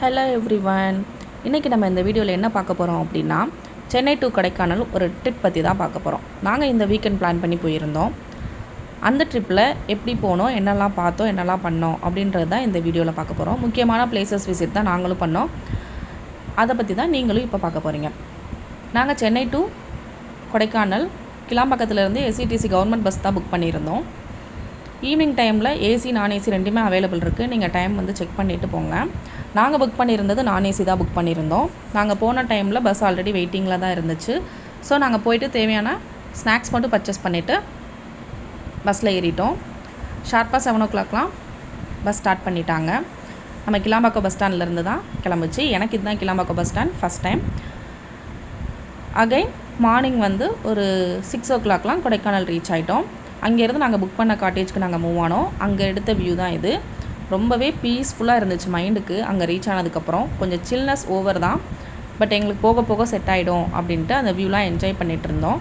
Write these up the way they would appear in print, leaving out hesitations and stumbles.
Hello everyone. இன்றைக்கி நம்ம இந்த வீடியோவில் என்ன பார்க்க போகிறோம் அப்படின்னா, சென்னை டு கொடைக்கானல் ஒரு ட்ரிப் பற்றி தான் பார்க்க போகிறோம். நாங்கள் இந்த வீக்கெண்ட் பிளான் பண்ணி போயிருந்தோம். அந்த ட்ரிப்பில் எப்படி போனோம், என்னெல்லாம் பார்த்தோம், என்னெல்லாம் பண்ணோம் அப்படின்றது தான் இந்த வீடியோவில் பார்க்க போகிறோம். முக்கியமான பிளேசஸ் விசிட் தான் நாங்களும் பண்ணோம். அதை பற்றி தான் நீங்களும் இப்போ பார்க்க போகிறீங்க. நாங்கள் சென்னை டு கொடைக்கானல் கிளாம்பாக்கத்துலேருந்து எஸ்சிடிசி கவர்மெண்ட் பஸ் தான் புக் பண்ணியிருந்தோம். ஈவினிங் டைமில் ஏசி நான் ஏசி ரெண்டுமே அவைலபிள் இருக்குது. நீங்கள் டைம் வந்து செக் பண்ணிவிட்டு போங்க. நாங்கள் புக் பண்ணியிருந்தது நான் ஏசி தான் புக் பண்ணியிருந்தோம். நாங்கள் போன டைமில் பஸ் ஆல்ரெடி வெயிட்டிங்கில் தான் இருந்துச்சு. ஸோ நாங்கள் போயிட்டு தேவையான ஸ்நாக்ஸ் மட்டும் பர்ச்சேஸ் பண்ணிவிட்டு பஸ்ஸில் ஏறிட்டோம். ஷார்ப்பாக 7 o'clockலாம் பஸ் ஸ்டார்ட் பண்ணிட்டாங்க. நம்ம கிளாம்பாக்கம் பஸ் ஸ்டாண்ட்லேருந்து தான் கிளம்பிச்சு. எனக்கு இதுதான் Kilambakkam bus stand first time. Again morning வந்து ஒரு 6 o'clockலாம் கொடைக்கானல் ரீச் ஆகிட்டோம். அங்கேருந்து நாங்கள் புக் பண்ண காட்டேஜ்க்கு நாங்கள் மூவ் ஆனோம். அங்கே எடுத்த வியூ தான் இது. ரொம்பவே பீஸ்ஃபுல்லாக இருந்துச்சு மைண்டுக்கு. அங்கே ரீச் ஆனதுக்கப்புறம் கொஞ்சம் சில்னஸ் ஓவர் தான், பட் எங்களுக்கு போக போக செட் ஆகிடும் அப்படின்ட்டு அந்த வியூலாம் என்ஜாய் பண்ணிகிட்டு இருந்தோம்.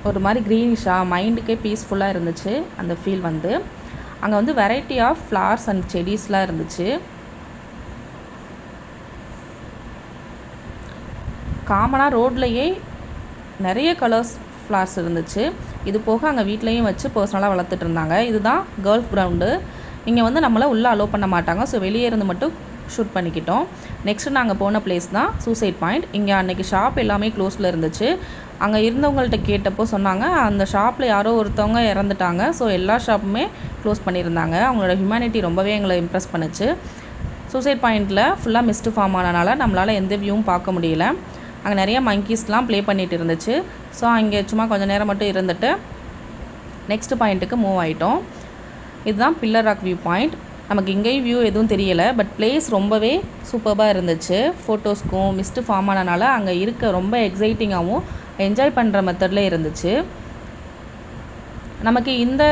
ஒரு மாதிரி க்ரீனிஷாக மைண்டுக்கே பீஸ்ஃபுல்லாக இருந்துச்சு அந்த ஃபீல் வந்து. அங்கே வந்து வெரைட்டி ஆஃப் ஃப்ளவர்ஸ் அண்ட் செடிஸ்லாம் இருந்துச்சு. காமனாக ரோட்லேயே நிறைய கலர்ஸ் ஃப்ளார்ஸ் இருந்துச்சு. இது போக அங்கே வீட்லேயும் வச்சு பர்சனலாக வளர்த்துட்டு இருந்தாங்க. இதுதான் கேர்ள்ஸ் கிரவுண்டு. இங்கே வந்து நம்மளை உள்ளே அலோவ் பண்ண மாட்டாங்க. ஸோ வெளியே இருந்து மட்டும் ஷூட் பண்ணிக்கிட்டோம். நெக்ஸ்ட்டு நாங்கள் போன பிளேஸ் தான் சூசைட் பாயிண்ட். இங்கே அன்றைக்கி ஷாப் எல்லாமே க்ளோஸில் இருந்துச்சு. அங்கே இருந்தவங்கள்ட்ட கேட்டப்போ சொன்னாங்க, அந்த ஷாப்பில் யாரோ ஒருத்தவங்க இறந்துட்டாங்க. ஸோ எல்லா ஷாப்புமே க்ளோஸ் பண்ணியிருந்தாங்க. அவங்களோட ஹியூமனிட்டி ரொம்பவே எங்களை இம்ப்ரெஸ் பண்ணுச்சு. சூசைட் பாயிண்டில் ஃபுல்லாக மிஸ்ட் ஃபார்ம் ஆனனால நம்மளால் எந்த வியூவும் பார்க்க முடியல. அங்கே நிறைய மங்கீஸ்லாம் ப்ளே பண்ணிகிட்டு இருந்துச்சு. ஸோ அங்கே சும்மா கொஞ்சம் நேரம் மட்டும் இருந்துட்டு நெக்ஸ்ட் பாயிண்ட்டுக்கு மூவ் ஆகிட்டோம். இதுதான் பில்லர் ராக் வியூ பாயிண்ட். நமக்கு இங்கேயும் வியூ எதுவும் தெரியலை, பட் பிளேஸ் ரொம்பவே சூப்பராக இருந்துச்சு. ஃபோட்டோஸ்க்கும் மிஸ்ட் ஃபார்ம் ஆனனால அங்கே இருக்க ரொம்ப எக்ஸைட்டிங்காகவும் என்ஜாய் பண்ணுற மெத்தடில் இருந்துச்சு. நமக்கு இந்த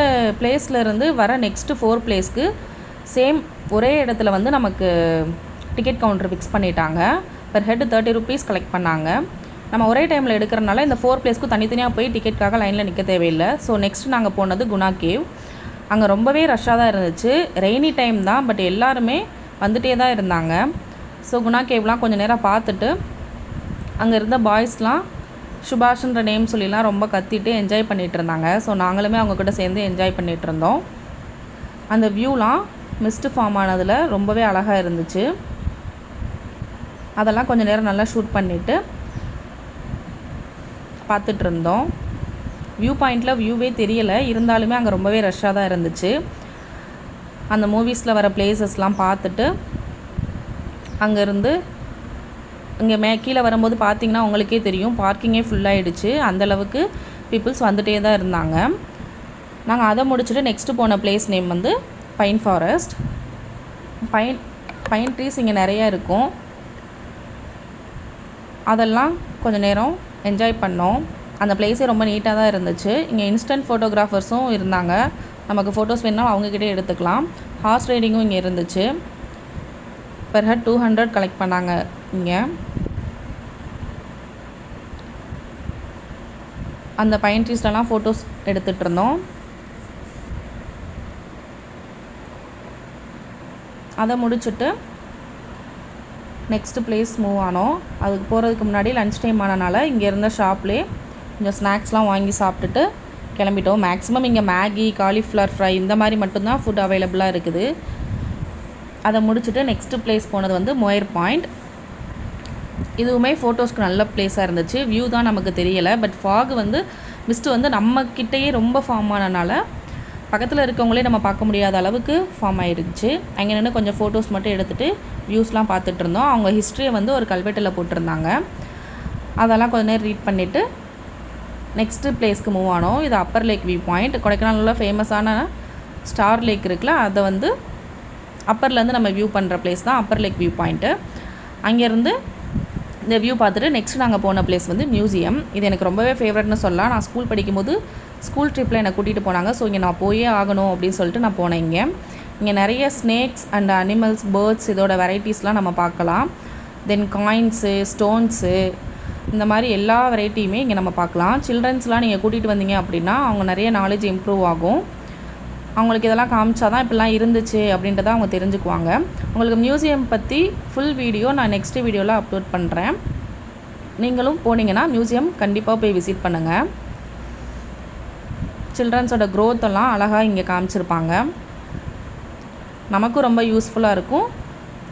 பிளேஸ்லேருந்து வர நெக்ஸ்ட்டு 4 பிளேஸ்க்கு சேம் ஒரே இடத்துல வந்து நமக்கு டிக்கெட் கவுண்டர் ஃபிக்ஸ் பண்ணிட்டாங்க. பெர் ஹெட் 30 rupees கலெக்ட் பண்ணாங்க. நம்ம ஒரே டைமில் எடுக்கிறனால இந்த 4 பிளேஸ்க்கும் தனித்தனியாக போய் டிக்கெட்டுக்காக லைனில் நிற்க தேவையில்லை. ஸோ நெக்ஸ்ட் நாங்கள் போனது குணா கேவ். அங்கே ரொம்பவே ரஷ்ஷாக தான் இருந்துச்சு. ரெய்னி டைம் தான், பட் எல்லாருமே வந்துகிட்டே தான் இருந்தாங்க. ஸோ குணா கேவ்லாம் கொஞ்சம் நேரம் பார்த்துட்டு அங்கே இருந்த பாய்ஸ்லாம் சுபாஷ்ன்ற நேம் சொல்லிலாம் ரொம்ப கத்திட்டு என்ஜாய் பண்ணிகிட்டு இருந்தாங்க. ஸோ நாங்களுமே அவங்கக்கிட்ட சேர்ந்து என்ஜாய் பண்ணிகிட்டு இருந்தோம். அந்த வியூலாம் மிஸ்ட் ஃபார்ம் ஆனதில் ரொம்பவே அழகாக இருந்துச்சு. அதெல்லாம் கொஞ்சம் நேரம் நல்லா ஷூட் பண்ணிவிட்டு பார்த்துட்டு இருந்தோம். வியூ பாயிண்டில் வியூவே தெரியலை, இருந்தாலுமே அங்கே ரொம்பவே ரஷ்ஷாக தான் இருந்துச்சு. அந்த மூவிஸில் வர பிளேசஸ்லாம் பார்த்துட்டு அங்கேருந்து இங்கே கீழே வரும்போது பார்த்திங்கன்னா உங்களுக்கே தெரியும், பார்க்கிங்கே ஃபுல்லாகிடுச்சு. அந்தளவுக்கு பீப்புள்ஸ் வந்துகிட்டே தான் இருந்தாங்க. நாங்கள் அதை முடிச்சுட்டு நெக்ஸ்ட்டு போன பிளேஸ் நேம் வந்து பைன் ஃபாரஸ்ட். பைன் ட்ரீஸ் இங்கே நிறையா இருக்கும். அதெல்லாம் கொஞ்சம் நேரம் என்ஜாய் பண்ணோம். அந்த பிளேஸே ரொம்ப நீட்டாக தான் இருந்துச்சு. இங்கே இன்ஸ்டன்ட் ஃபோட்டோகிராஃபர்ஸும் இருந்தாங்க. நமக்கு ஃபோட்டோஸ் வேணும்னா அவங்கக்கிட்டே எடுத்துக்கலாம். ஹார்ஸ் ரைடிங்கும் இங்கே இருந்துச்சு. பெர் ஹெட் 200 கலெக்ட் பண்ணாங்க. இங்கே அந்த பைன் ட்ரீஸ்லலாம் ஃபோட்டோஸ் எடுத்துகிட்டு இருந்தோம். அதை முடிச்சுட்டு நெக்ஸ்ட்டு பிளேஸ் மூவ் ஆனோம். அதுக்கு போகிறதுக்கு முன்னாடி லன்ச் டைம் ஆனனால இங்கே இருந்த ஷாப்லேயே கொஞ்சம் ஸ்நாக்ஸ்லாம் வாங்கி சாப்பிட்டுட்டு கிளம்பிட்டோம். மேக்ஸிமம் இங்கே மேகி, காலிஃப்ளவர் ஃப்ரை இந்த மாதிரி மட்டும்தான் ஃபுட் அவைலபிளாக இருக்குது. அதை முடிச்சுட்டு நெக்ஸ்ட்டு பிளேஸ் போனது வந்து மொயர் பாயிண்ட். இதுவுமே ஃபோட்டோஸ்க்கு நல்ல பிளேஸாக இருந்துச்சு. வியூ தான் நமக்கு தெரியலை, பட் ஃபாக் வந்து மிஸ்ட்டு வந்து நம்மக்கிட்டேயே ரொம்ப ஃபார்ம் ஆனனால பக்கத்தில் இருக்கவங்களே நம்ம பார்க்க முடியாத அளவுக்கு ஃபார்ம் ஆகிடுச்சு. அங்கே நின்று கொஞ்சம் ஃபோட்டோஸ் மட்டும் எடுத்துகிட்டு வியூஸ்லாம் பார்த்துட்டு இருந்தோம். அவங்க ஹிஸ்ட்ரியை வந்து ஒரு கல்வெட்டில் போட்டிருந்தாங்க. அதெல்லாம் கொஞ்சம் நேரம் ரீட் பண்ணிவிட்டு நெக்ஸ்ட்டு பிளேஸ்க்கு மூவ் ஆனோம். இது அப்பர் லேக் வியூ பாயிண்ட். கொடைக்கானலில் ஃபேமஸான ஸ்டார் லேக் இருக்குல்ல, அதை வந்து அப்பர்லேருந்து நம்ம வியூ பண்ணுற பிளேஸ் தான் அப்பர் லேக் வியூ பாயிண்ட்டு. அங்கேருந்து இந்த வியூ பார்த்துட்டு நெக்ஸ்ட் நாங்கள் போன பிளேஸ் வந்து மியூசியம். இது எனக்கு ரொம்பவே ஃபேவரட்னு சொல்லலாம். நான் ஸ்கூல் படிக்கும்போது ஸ்கூல் ட்ரிப்பில் என்னை கூட்டிகிட்டு போனாங்க. ஸோ இங்கே நான் போயே ஆகணும் அப்படின்னு சொல்லிட்டு நான் போனேன். இங்கே நிறைய ஸ்னேக்ஸ் அண்ட் அனிமல்ஸ், பேர்ட்ஸ் இதோட வெரைட்டிஸ்லாம் நம்ம பார்க்கலாம். தென் காயின்ஸு, ஸ்டோன்ஸு, இந்த மாதிரி எல்லா வெரைட்டியுமே இங்கே நம்ம பார்க்கலாம். சில்ட்ரன்ஸ்லாம் நீங்கள் கூட்டிகிட்டு வந்தீங்க அப்படின்னா அவங்க நிறைய நாலேஜ் இம்ப்ரூவ் ஆகும். அவங்களுக்கு இதெல்லாம் காமிச்சா தான் இப்படிலாம் இருந்துச்சு அப்படின்றத அவங்க தெரிஞ்சுக்குவாங்க. உங்களுக்கு மியூசியம் பற்றி ஃபுல் வீடியோ நான் நெக்ஸ்ட் வீடியோவில் அப்லோட் பண்ணுறேன். நீங்களும் போனீங்கன்னா மியூசியம் கண்டிப்பாக போய் விசிட் பண்ணுங்கள். சில்ட்ரன்ஸோட க்ரோத் எல்லாம் அழகாக இங்கே காமிச்சிருப்பாங்க. நமக்கும் ரொம்ப யூஸ்ஃபுல்லாக இருக்கும்,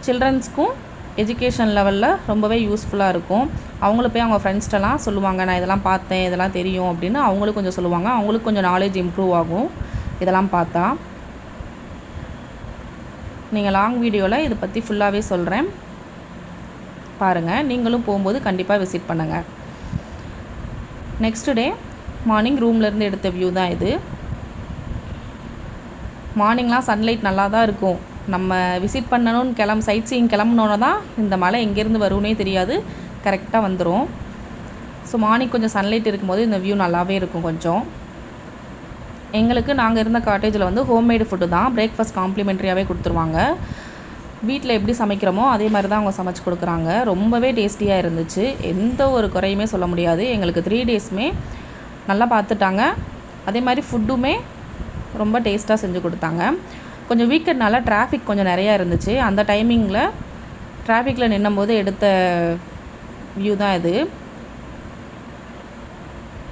சில்ட்ரன்ஸ்க்கும் எஜுகேஷன் லெவலில் ரொம்பவே யூஸ்ஃபுல்லாக இருக்கும். அவங்களும் போய் அவங்க ஃப்ரெண்ட்ஸ்ட்டெல்லாம் சொல்லுவாங்க, நான் இதெல்லாம் பார்த்தேன், இதெல்லாம் தெரியும் அப்படின்னு அவங்களும் கொஞ்சம் சொல்லுவாங்க. அவங்களுக்கு கொஞ்சம் நாலேஜ் இம்ப்ரூவ் ஆகும் இதெல்லாம் பார்த்தா. நீங்கள் லாங் வீடியோவில் இதை பற்றி ஃபுல்லாகவே சொல்கிறேன் பாருங்கள். நீங்களும் போகும்போது கண்டிப்பாக விசிட் பண்ணுங்கள். நெக்ஸ்ட் டே மார்னிங் ரூம்லேருந்து எடுத்த வியூ தான் இது. மார்னிங்லாம் சன்லைட் நல்லா தான் இருக்கும். நம்ம விசிட் பண்ணணும்னு சைட் சீயிங் கிளம்புனோன்னு தான் இந்த மலை எங்கேருந்து வரும்னே தெரியாது, கரெக்டாக வந்துடும். ஸோ மார்னிங் கொஞ்சம் சன்லைட் இருக்கும்போது இந்த வியூ நல்லாவே இருக்கும் கொஞ்சம். எங்களுக்கு நாங்கள் இருந்த காட்டேஜில் வந்து ஹோம்மேடு ஃபுட்டு தான், பிரேக்ஃபாஸ்ட் காம்ப்ளிமெண்ட்ரியாகவே கொடுத்துருவாங்க. வீட்டில் எப்படி சமைக்கிறோமோ அதே மாதிரி தான் அவங்க சமைச்சு கொடுக்குறாங்க. ரொம்பவே டேஸ்டியாக இருந்துச்சு, எந்த ஒரு குறையுமே சொல்ல முடியாது. எங்களுக்கு 3 டேஸுமே நல்லா பார்த்துட்டாங்க. அதே மாதிரி ஃபுட்டுமே ரொம்ப டேஸ்ட்டாக செஞ்சு கொடுத்தாங்க. கொஞ்சம் வீக்கெண்ட்னால டிராஃபிக் கொஞ்சம் நிறையா இருந்துச்சு. அந்த டைமிங்கில் டிராஃபிக்கில் நின்னும்போது எடுத்த வியூ தான் இது.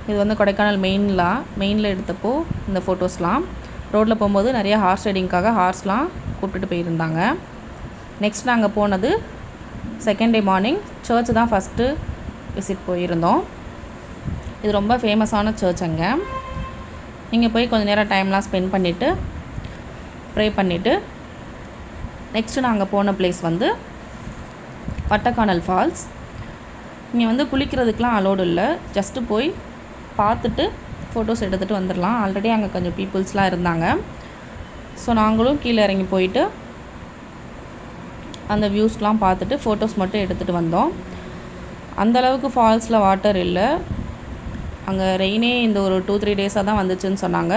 இது வந்து கொடைக்கானல் மெயினில் எடுத்தப்போ இந்த ஃபோட்டோஸ்லாம். ரோட்டில் போகும்போது நிறைய ஹார்ஸ் ரைடிங்காக ஹார்ஸ்லாம் கூப்பிட்டுட்டு போயிருந்தாங்க. நெக்ஸ்ட் நாங்கள் போனது செகண்ட் டே மார்னிங் சர்ச் தான் ஃபஸ்ட்டு விசிட் போயிருந்தோம். இது ரொம்ப ஃபேமஸான சர்ச். அங்கே இங்கே போய் கொஞ்சம் நேரம் டைம்லாம் ஸ்பெண்ட் பண்ணிவிட்டு ப்ரே பண்ணிவிட்டு நெக்ஸ்ட்டு நாங்கள் போன பிளேஸ் வந்து வட்டக்கானல் ஃபால்ஸ். இங்கே வந்து குளிக்கிறதுக்கெலாம் அலோடு இல்லை, ஜஸ்ட்டு போய் பார்த்துட்டு ஃபோட்டோஸ் எடுத்துகிட்டு வந்துடலாம். ஆல்ரெடி அங்கே கொஞ்சம் பீப்புள்ஸ்லாம் இருந்தாங்க. ஸோ நாங்களும் கீழே இறங்கி போயிட்டு அந்த வியூஸ்லாம் பார்த்துட்டு ஃபோட்டோஸ் மட்டும் எடுத்துகிட்டு வந்தோம். அந்தளவுக்கு ஃபால்ஸில் வாட்டர் இல்லை. அங்கே ரெயினே இந்த ஒரு 2-3 டேஸாக தான் வந்துச்சுன்னு சொன்னாங்க.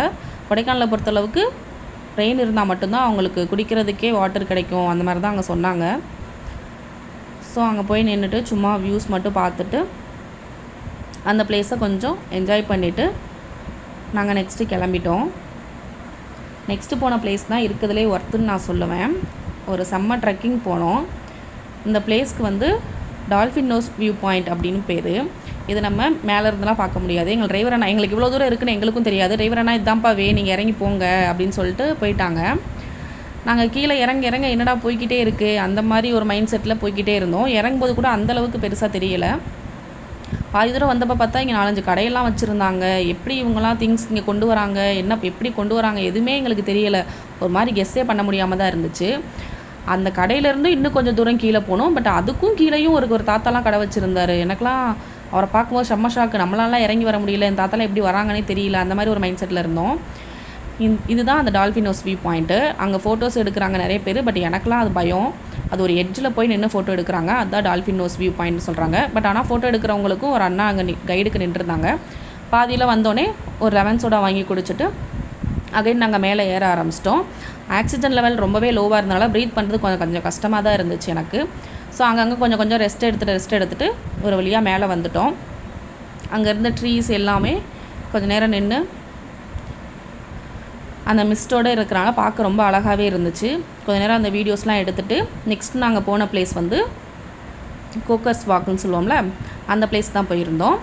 கொடைக்கானலை பொறுத்தளவுக்கு ரெயின் இருந்தால் மட்டும்தான் அவங்களுக்கு குடிக்கிறதுக்கே வாட்டர் கிடைக்கும், அந்த மாதிரி தான் அங்கே சொன்னாங்க. ஸோ அங்கே போய் நின்றுட்டு சும்மா வியூஸ் மட்டும் பார்த்துட்டு அந்த பிளேஸை கொஞ்சம் என்ஜாய் பண்ணிவிட்டு நாங்கள் நெக்ஸ்ட்டு கிளம்பிட்டோம். நெக்ஸ்ட்டு போன பிளேஸ் தான் இருக்கிறதுலே ஒர்த்துன்னு நான் சொல்லுவேன். ஒரு செம்ம ட்ரெக்கிங் போனோம். இந்த பிளேஸ்க்கு வந்து டால்ஃபின் நோஸ் வியூ பாயிண்ட் அப்படின்னு பேர். இது நம்ம மேலே இருந்தெல்லாம் பார்க்க முடியாது. எங்கள் டிரைவர் அண்ணா எங்களுக்கு இவ்வளோ தூரம் இருக்குன்னு எங்களுக்கும் தெரியாது. டிரைவர் அண்ணா இதுதான்ப்பா நீங்கள் இறங்கி போங்க அப்படின்னு சொல்லிட்டு போயிட்டாங்க. நாங்கள் கீழே இறங்க என்னடா போய்கிட்டே இருக்குது அந்த மாதிரி ஒரு மைண்ட் செட்டில் போய்கிட்டே இருந்தோம். இறங்கும்போது கூட அந்தளவுக்கு பெருசாக தெரியலை. பாதி தூரம் வந்தப்போ பார்த்தா இங்கே 4-5 கடையெல்லாம் வச்சுருந்தாங்க. எப்படி இவங்கெல்லாம் திங்ஸ் இங்கே கொண்டு வராங்க, எப்படி கொண்டு வராங்க எதுவுமே எங்களுக்கு தெரியலை. ஒரு மாதிரி கெஸ்ஸே பண்ண முடியாமல் தான் இருந்துச்சு. அந்த கடையிலேருந்து இன்னும் கொஞ்சம் தூரம் கீழே போனோம். பட் அதுக்கும் கீழேயும் ஒரு தாத்தாலாம் கடை வச்சுருந்தார். எனக்குலாம் அவரை பார்க்கும்போது செம்ம ஷாக்கு. நம்மளாலாம் இறங்கி வர முடியல, இந்த தாத்தாலாம் எப்படி வராங்கன்னே தெரியல, அந்த மாதிரி ஒரு மைண்ட் செட்டில் இருந்தோம். இதுதான் அந்த டால்ஃபின் நோஸ் வியூ பாயிண்ட்டு. அங்கே ஃபோட்டோஸ் எடுக்கிறாங்க நிறைய பேர். பட் எனக்குலாம் அது பயம். அது ஒரு எட்ஜில் போய் நின்று ஃபோட்டோ எடுக்கிறாங்க. அதுதான் டால்ஃபின் நோஸ் வியூ பாயிண்ட்னு சொல்கிறாங்க. பட் ஆனால் ஃபோட்டோ எடுக்கிறவங்களுக்கும் ஒரு அண்ணா அங்கே கைடுக்கு நின்றுருந்தாங்க. பாதியில் வந்தோடனே ஒரு லெமன் சோடா வாங்கி குடிச்சிட்டு அகைன் நாங்கள் மேலே ஏற ஆரம்பிச்சிட்டோம். ஆக்சிஜன் லெவல் ரொம்பவே லோவாக இருந்தனால ப்ரீத் பண்ணுறது கொஞ்சம் கஷ்டமாக தான் இருந்துச்சு எனக்கு. ஸோ அங்கங்கே கொஞ்சம் ரெஸ்ட் எடுத்துகிட்டு ஒரு வழியாக மேலே வந்துட்டோம். அங்கே இருந்த ட்ரீஸ் எல்லாமே கொஞ்சம் நேரம் நின்று அந்த மிஸ்டோடு இருக்கிறனால பார்க்க ரொம்ப அழகாகவே இருந்துச்சு. கொஞ்சம் நேரம் அந்த வீடியோஸ்லாம் எடுத்துகிட்டு நெக்ஸ்ட் நாங்கள் போன பிளேஸ் வந்து கோக்கர்ஸ் வாக்குன்னு சொல்லுவோம்ல, அந்த பிளேஸ் தான் போயிருந்தோம்.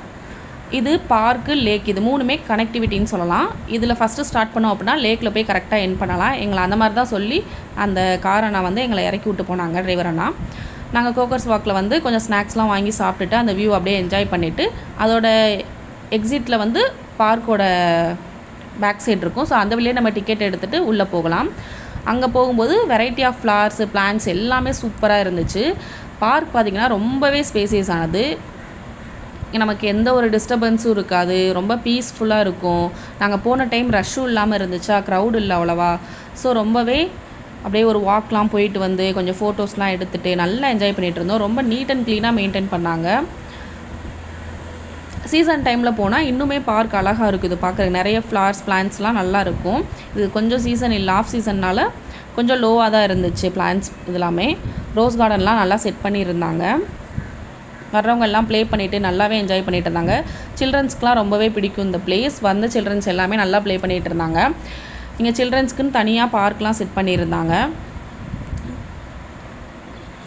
இது பார்க்கு, லேக், இது 3மே கனெக்டிவிட்டின்னு சொல்லலாம். இதில் ஃபஸ்ட்டு ஸ்டார்ட் பண்ணோம் அப்படின்னா லேக்கில் போய் கரெக்டாக என் பண்ணலாம். எங்களை அந்த மாதிரி தான் சொல்லி அந்த காரண்ணா வந்து எங்களை இறக்கி விட்டு போனாங்க, டிரைவர் அண்ணா. நாங்கள் கோக்கர்ஸ் வாக்கில் வந்து கொஞ்சம் ஸ்நாக்ஸ்லாம் வாங்கி சாப்பிட்டுட்டு அந்த வியூ அப்படியே என்ஜாய் பண்ணிவிட்டு அதோட எக்ஸிட்டில் வந்து பார்க்கோட பேக் சைடு இருக்கும். ஸோ அந்த வழியே நம்ம டிக்கெட் எடுத்துகிட்டு உள்ளே போகலாம். அங்கே போகும்போது வெரைட்டி ஆஃப் ஃப்ளவர்ஸு, பிளான்ட்ஸ் எல்லாமே சூப்பராக இருந்துச்சு. பார்க் பார்த்திங்கன்னா ரொம்பவே ஸ்பேசியஸ் ஆனது. நமக்கு எந்த ஒரு டிஸ்டர்பன்ஸும் இருக்காது, ரொம்ப பீஸ்ஃபுல்லாக இருக்கும். நாங்கள் போன டைம் ரஷ்ஷும் இல்லாமல் இருந்துச்சா, க்ரௌட் இல்லை அவ்வளோவா. ஸோ ரொம்பவே அப்படியே ஒரு வாக்லாம் போயிட்டு வந்து கொஞ்சம் ஃபோட்டோஸ்லாம் எடுத்துகிட்டு நல்லா என்ஜாய் பண்ணிகிட்டு இருந்தோம். ரொம்ப நீட் அண்ட் க்ளீனாக மெயின்டைன் பண்ணாங்க. சீசன் டைமில் போனால் இன்னுமே பார்க் அழகாக இருக்குது பார்க்குறதுக்கு. நிறைய ஃப்ளவர்ஸ், பிளான்ட்ஸ்லாம் நல்லா இருக்கும். இது கொஞ்சம் சீசன் இல்லை, ஆஃப் சீசன்னால் கொஞ்சம் லோவாக தான் இருந்துச்சு பிளான்ட்ஸ். இதெல்லாமே ரோஸ் கார்டன்லாம் நல்லா செட் பண்ணியிருந்தாங்க. வர்றவங்க எல்லாம் ப்ளே பண்ணிவிட்டு நல்லாவே என்ஜாய் பண்ணிகிட்டு இருந்தாங்க. சில்ட்ரன்ஸ்க்குலாம் ரொம்பவே பிடிக்கும் இந்த பிளேஸ். வந்த சில்ட்ரன்ஸ் எல்லாமே நல்லா ப்ளே பண்ணிகிட்டு இருந்தாங்க. இங்கே சில்ட்ரன்ஸ்க்குன்னு தனியாக பார்க்லாம் செட் பண்ணியிருந்தாங்க.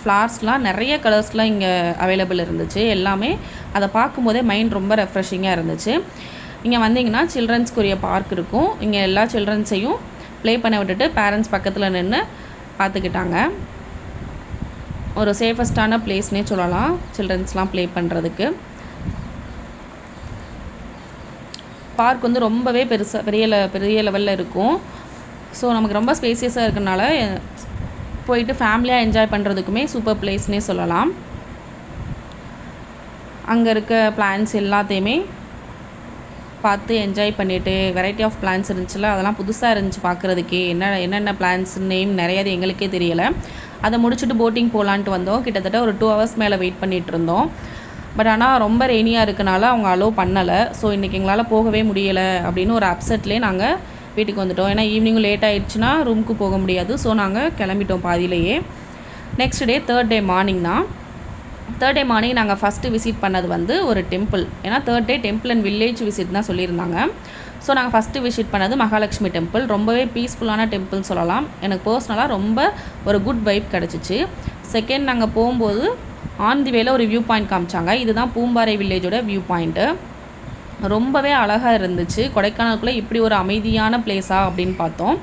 ஃப்ளார்ஸ்லாம் நிறைய கலர்ஸ்லாம் இங்கே அவைலபிள் இருந்துச்சு. எல்லாமே அதை பார்க்கும்போதே மைண்ட் ரொம்ப ரெஃப்ரெஷிங்காக இருந்துச்சு. இங்கே வந்தீங்கன்னா சில்ட்ரன்ஸ்க்குரிய பார்க் இருக்கும். இங்கே எல்லா சில்ட்ரன்ஸையும் ப்ளே பண்ண விட்டுட்டு பேரண்ட்ஸ் பக்கத்தில் நின்று பார்த்துக்கிட்டாங்க. ஒரு சேஃபஸ்டான பிளேஸ்னே சொல்லலாம் சில்ட்ரன்ஸ்லாம் ப்ளே பண்ணுறதுக்கு. பார்க் வந்து ரொம்பவே பெரிய லெவலில் இருக்கும். ஸோ நமக்கு ரொம்ப ஸ்பேசியஸாக இருக்கனால போயிட்டு ஃபேமிலியாக என்ஜாய் பண்ணுறதுக்குமே சூப்பர் பிளேஸ்னே சொல்லலாம். அங்கே இருக்க பிளான்ஸ் எல்லாத்தையுமே பார்த்து என்ஜாய் பண்ணிவிட்டு, வெரைட்டி ஆஃப் பிளான்ஸ் இருந்துச்சுல, அதெல்லாம் புதுசாக இருந்துச்சு பார்க்குறதுக்கே. என்னென்ன பிளான்ஸ் நேம் நிறைய எங்களுக்கே தெரியலை. அதை முடிச்சுட்டு போட்டிங் போகலான்ட்டு வந்தோம். கிட்டத்தட்ட ஒரு 2 hours மேலே வெயிட் பண்ணிகிட்டு இருந்தோம். பட் ஆனால் ரொம்ப ரெய்னியாக இருக்கனால அவங்க அலோவ் பண்ணலை. ஸோ இன்றைக்கி எங்களால் போகவே முடியலை அப்படின்னு ஒரு அப்செட்லேயே நாங்கள் வீட்டுக்கு வந்துவிட்டோம். ஏன்னா ஈவினிங்கும் லேட் ஆகிடுச்சுன்னா ரூமுக்கு போக முடியாது. ஸோ நாங்கள் கிளம்பிட்டோம் பாதியிலேயே. Next day 3rd day morning தான். 3rd day மார்னிங் நாங்கள் ஃபஸ்ட்டு விசிட் பண்ணது வந்து ஒரு டெம்பிள். ஏன்னா 3rd day temple and village visit தான் சொல்லியிருந்தாங்க. ஸோ நாங்கள் ஃபஸ்ட்டு விசிட் பண்ணது மகாலட்சுமி டெம்பிள். ரொம்பவே பீஸ்ஃபுல்லான டெம்பிள்னு சொல்லலாம். எனக்கு பர்சனலாக ரொம்ப ஒரு குட் வைப் கிடச்சிச்சு. செகண்ட் நாங்கள் போகும்போது ஆன் தி வேல ஒரு வியூ பாயிண்ட் காமிச்சாங்க. இதுதான் பூம்பாறை வில்லேஜோட வியூ பாயிண்ட்டு. ரொம்பவே அழகாக இருந்துச்சு. கொடைக்கானலுக்குள்ளே இப்படி ஒரு அமைதியான பிளேஸா அப்படின்னு பார்த்தோம்.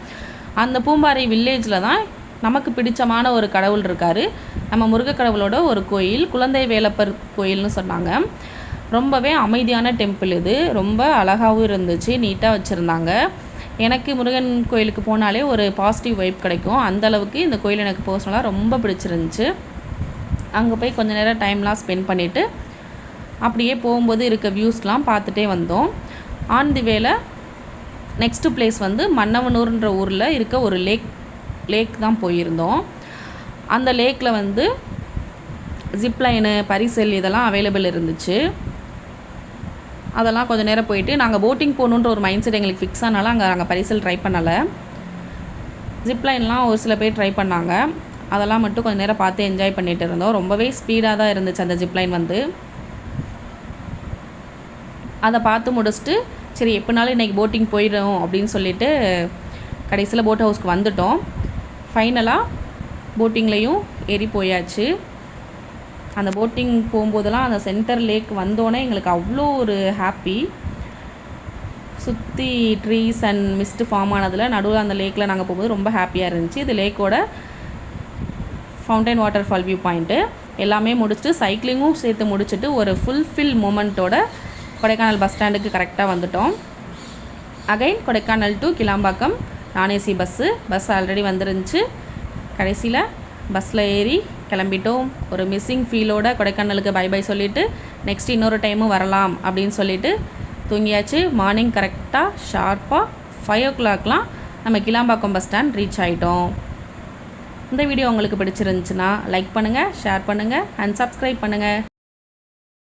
அந்த பூம்பாறை வில்லேஜில் தான் நமக்கு பிடிச்சமான ஒரு கடவுள் இருக்கார். நம்ம முருக கடவுளோட ஒரு கோயில், குழந்தை வேலப்பர் கோயில்னு சொன்னாங்க. ரொம்பவே அமைதியான டெம்பிள் இது. ரொம்ப அழகாகவும் இருந்துச்சு, நீட்டாக வச்சுருந்தாங்க. எனக்கு முருகன் கோயிலுக்கு போனாலே ஒரு பாசிட்டிவ் வைப் கிடைக்கும். அந்தளவுக்கு இந்த கோயில் எனக்கு பர்சனலாக ரொம்ப பிடிச்சிருந்துச்சு. அங்கே போய் கொஞ்சம் நேரம் டைம்லாம் ஸ்பெண்ட் பண்ணிவிட்டு அப்படியே போகும்போது இருக்க வியூஸ்லாம் பார்த்துட்டே வந்தோம். ஆன் தி வேல நெக்ஸ்ட்டு பிளேஸ் வந்து மன்னவனூர்ன்ற ஊரில் இருக்க ஒரு லேக் தான் போயிருந்தோம். அந்த லேக்கில் வந்து ஜிப்லைனு, பரிசல் இதெல்லாம் அவைலபிள் இருந்துச்சு. அதெல்லாம் கொஞ்சம் நேரம் போயிட்டு நாங்கள் போட்டிங் போகணுன்ற ஒரு மைண்ட் செட் எங்களுக்கு ஃபிக்ஸ் ஆனால நாங்கள் பரிசல் ட்ரை பண்ணலை. ஜிப்லைன்லாம் ஒரு சில பேர் ட்ரை பண்ணாங்க. அதெல்லாம் மட்டும் கொஞ்சம் நேரம் பார்த்து என்ஜாய் பண்ணிகிட்டு இருந்தோம். ரொம்பவே ஸ்பீடாக தான் இருந்துச்சு அந்த ஜிப்லைன் வந்து. அதை பார்த்து முடிச்சுட்டு சரி எப்படினாலும் இன்றைக்கி போட்டிங் போயிடும் அப்படின்னு சொல்லிவிட்டு கடைசியில் போட் ஹவுஸ்க்கு வந்துட்டோம். ஃபைனலாக போட்டிங்லேயும் ஏறி போயாச்சு. அந்த போட்டிங் போகும்போதெல்லாம் அந்த சென்டர் லேக் வந்தோடனே எங்களுக்கு அவ்வளோ ஒரு ஹாப்பி. சுற்றி ட்ரீஸ் அண்ட் மிஸ்ட் ஃபார்ம் ஆனதில் நடுவில் அந்த லேக்கில் நாங்கள் போகும்போது ரொம்ப ஹாப்பியாக இருந்துச்சு. இது லேக்கோட fountain water fall view point எல்லாமே முடிச்சுட்டு சைக்கிளிங்கும் சேர்த்து முடிச்சுட்டு ஒரு ஃபுல்ஃபில் மூமெண்ட்டோட கொடைக்கானல் பஸ் ஸ்டாண்டுக்கு கரெக்டாக வந்துட்டோம். Again Kodaikanal to Kilambakkam non AC bus already வந்துருந்துச்சு. கடைசியில் பஸ்ஸில் ஏறி கிளம்பிட்டோம். ஒரு மிஸ்ஸிங் ஃபீலோட கொடைக்கானலுக்கு பை சொல்லிவிட்டு நெக்ஸ்ட் இன்னொரு டைமும் வரலாம் அப்படின்னு சொல்லிவிட்டு தூங்கியாச்சு. மார்னிங் கரெக்டாக ஷார்ப்பாக 5 o'clockலாம் நம்ம கிளாம்பாக்கம் பஸ் ஸ்டாண்ட் ரீச் ஆகிட்டோம். இந்த வீடியோ உங்களுக்கு பிடிச்சிருந்துச்சுன்னா லைக் பண்ணுங்கள், ஷேர் பண்ணுங்கள் அண்ட் சப்ஸ்கிரைப் பண்ணுங்கள்.